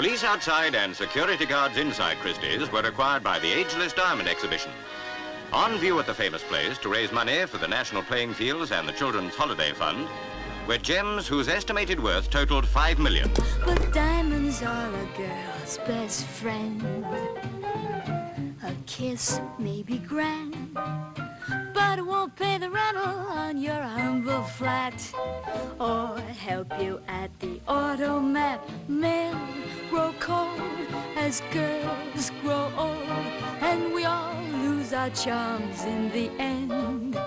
Police outside and security guards inside Christie's were acquired by the Ageless Diamond Exhibition. On view at the famous place to raise money for the National Playing Fields and the Children's Holiday Fund were gems whose estimated worth totaled $5 million. But diamonds are a girl's best friend. A kiss may be grand, but it won't pay the rental on your humble flat or help you at the automat. Men grow cold as girls grow old, and we all lose our charms in the end.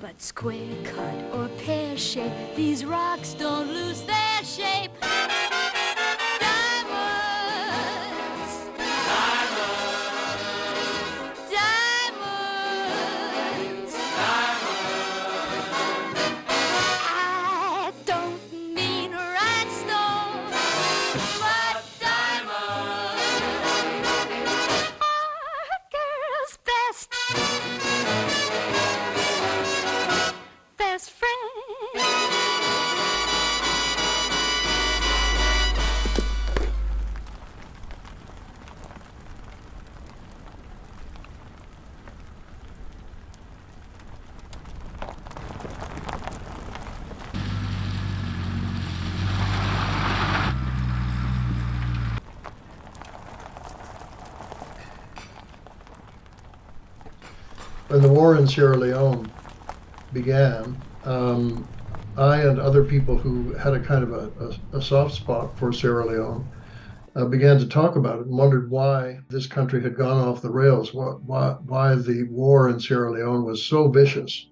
But square cut or pear shape, these rocks don't lose their shape. When the war in Sierra Leone began, I and other people who had a kind of a soft spot for Sierra Leone began to talk about it and wondered why this country had gone off the rails, why the war in Sierra Leone was so vicious.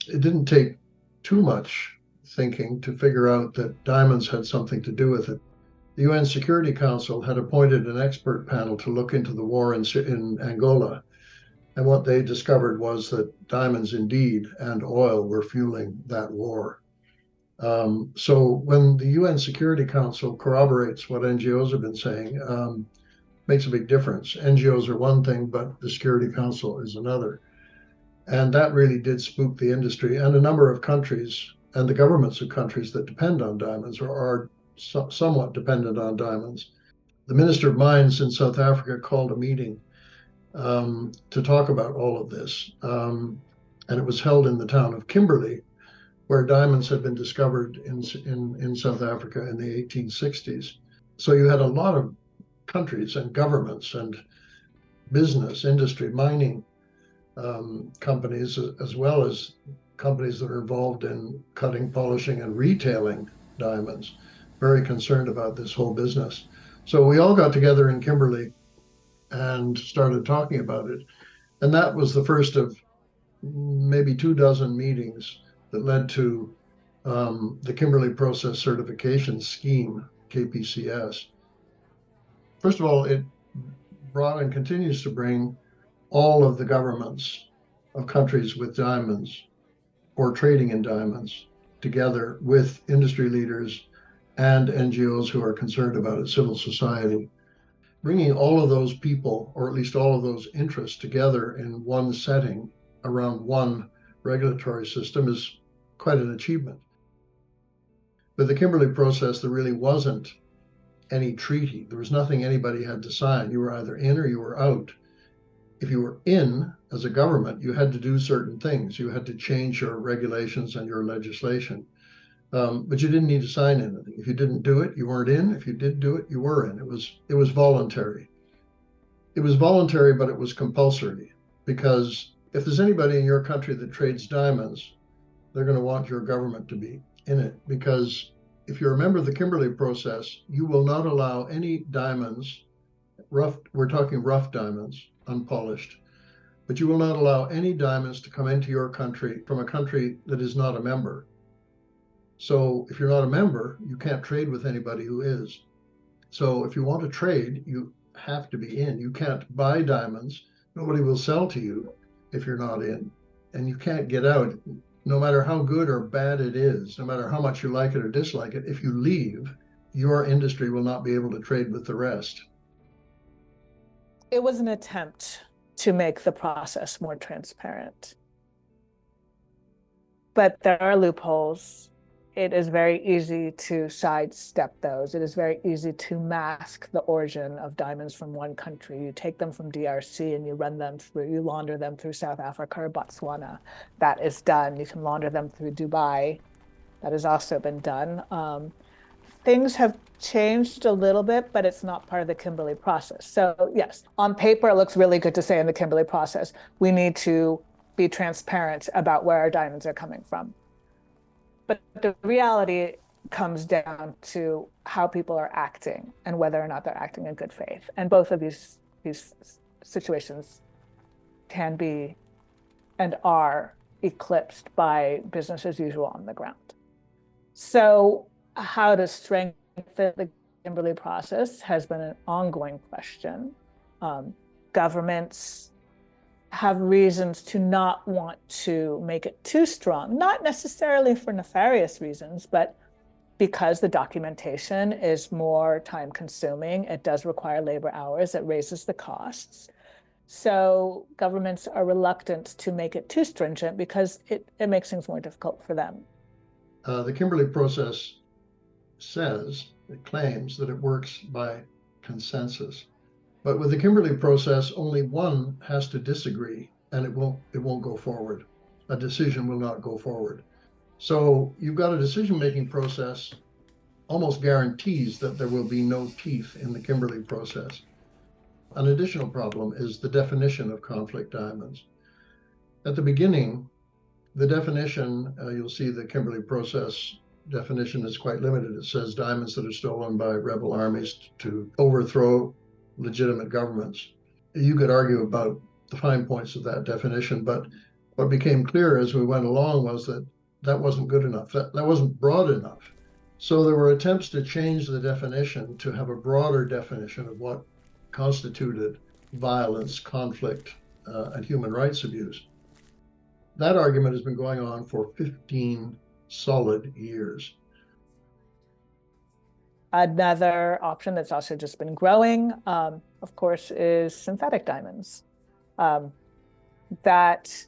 It didn't take too much thinking to figure out that diamonds had something to do with it. The UN Security Council had appointed an expert panel to look into the war in Angola. And what they discovered was that diamonds indeed and oil were fueling that war. So when the UN Security Council corroborates what NGOs have been saying, makes a big difference. NGOs are one thing, but the Security Council is another. And that really did spook the industry and a number of countries and the governments of countries that depend on diamonds or are somewhat dependent on diamonds. The Minister of Mines in South Africa called a meeting to talk about all of this. And it was held in the town of Kimberley, where diamonds had been discovered in South Africa in the 1860s. So you had a lot of countries and governments and business, industry, mining companies, as well as companies that are involved in cutting, polishing, and retailing diamonds, very concerned about this whole business. So we all got together in Kimberley and started talking about it. And that was the first of maybe 24 meetings that led to the Kimberley Process Certification Scheme, KPCS. First of all, it brought and continues to bring all of the governments of countries with diamonds or trading in diamonds together with industry leaders and NGOs who are concerned about it, civil society. Bringing all of those people, or at least all of those interests, together in one setting around one regulatory system is quite an achievement. With the Kimberley process, there really wasn't any treaty. There was nothing anybody had to sign. You were either in or you were out. If you were in as a government, you had to do certain things. You had to change your regulations and your legislation. But you didn't need to sign anything. If you didn't do it, you weren't in. If you did do it, you were in. It was voluntary. It was voluntary, but it was compulsory, because if there's anybody in your country that trades diamonds, they're going to want your government to be in it, because if you're a member of the Kimberley process, you will not allow any diamonds, we're talking rough diamonds, unpolished, but you will not allow any diamonds to come into your country from a country that is not a member. So if you're not a member, you can't trade with anybody who is. So if you want to trade, you have to be in. You can't buy diamonds. Nobody will sell to you if you're not in. And you can't get out, no matter how good or bad it is, no matter how much you like it or dislike it. If you leave, your industry will not be able to trade with the rest. It was an attempt to make the process more transparent. But there are loopholes it is very easy to sidestep those. It is very easy to mask the origin of diamonds from one country. You take them from DRC and you launder them through South Africa or Botswana. That is done. You can launder them through Dubai. That has also been done. Things have changed a little bit, but it's not part of the Kimberley process. So yes, on paper, it looks really good to say in the Kimberley process, we need to be transparent about where our diamonds are coming from. But the reality comes down to how people are acting and whether or not they're acting in good faith. And both of these situations can be and are eclipsed by business as usual on the ground. So how to strengthen the Kimberley process has been an ongoing question. Governments have reasons to not want to make it too strong, not necessarily for nefarious reasons, but because the documentation is more time consuming, it does require labor hours, it raises the costs. So governments are reluctant to make it too stringent because it makes things more difficult for them. The Kimberley process it claims that it works by consensus. But with the Kimberley process, only one has to disagree and it won't go forward. A decision will not go forward. So you've got a decision-making process almost guarantees that there will be no teeth in the Kimberley process. An additional problem is the definition of conflict diamonds. At the beginning, the definition, you'll see the Kimberley process definition is quite limited. It says diamonds that are stolen by rebel armies to overthrow legitimate governments. You could argue about the fine points of that definition, but what became clear as we went along was that that wasn't good enough. That wasn't broad enough. So there were attempts to change the definition to have a broader definition of what constituted violence, conflict, and human rights abuse. That argument has been going on for 15 solid years. Another option that's also just been growing, of course, is synthetic diamonds. That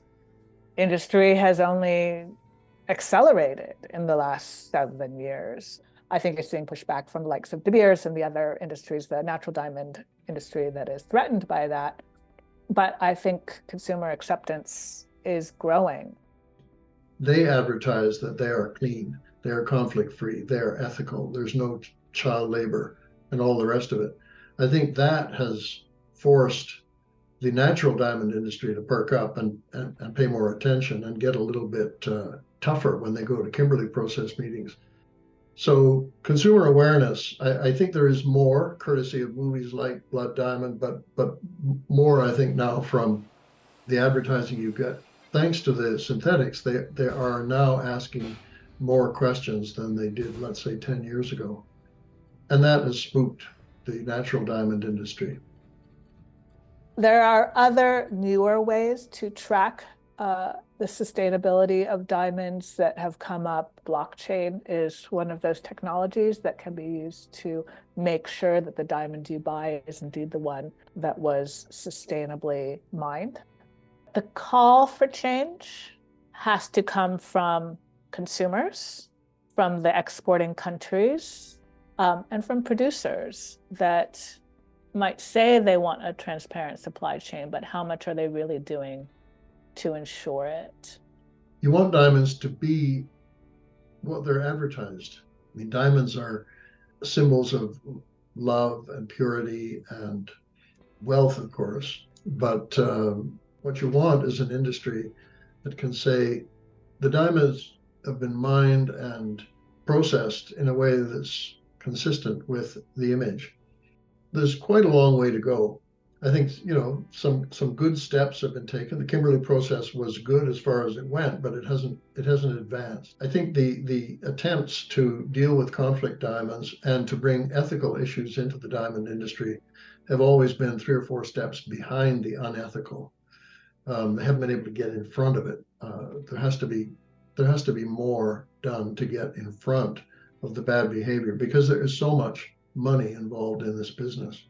industry has only accelerated in the last 7 years. I think it's being pushed back from the likes of De Beers and the other industries, the natural diamond industry that is threatened by that. But I think consumer acceptance is growing. They advertise that they are clean, they are conflict-free, they are ethical, there's no child labor and all the rest of it. I think that has forced the natural diamond industry to perk up and pay more attention and get a little bit tougher when they go to Kimberley process meetings. So consumer awareness, I think there is more courtesy of movies like Blood Diamond, but more I think now from the advertising you get. Thanks to the synthetics, they are now asking more questions than they did, let's say, 10 years ago. And that has spooked the natural diamond industry. There are other newer ways to track the sustainability of diamonds that have come up. Blockchain is one of those technologies that can be used to make sure that the diamond you buy is indeed the one that was sustainably mined. The call for change has to come from consumers, from the exporting countries, and from producers that might say they want a transparent supply chain, but how much are they really doing to ensure it? You want diamonds to be what they're advertised. I mean, diamonds are symbols of love and purity and wealth, of course, but what you want is an industry that can say the diamonds have been mined and processed in a way that's consistent with the image. There's quite a long way to go. I think, some good steps have been taken. The Kimberley process was good as far as it went, but it hasn't advanced. I think the attempts to deal with conflict diamonds and to bring ethical issues into the diamond industry have always been 3 or 4 steps behind the unethical. They haven't been able to get in front of it. There has to be more done to get in front of the bad behavior because there is so much money involved in this business.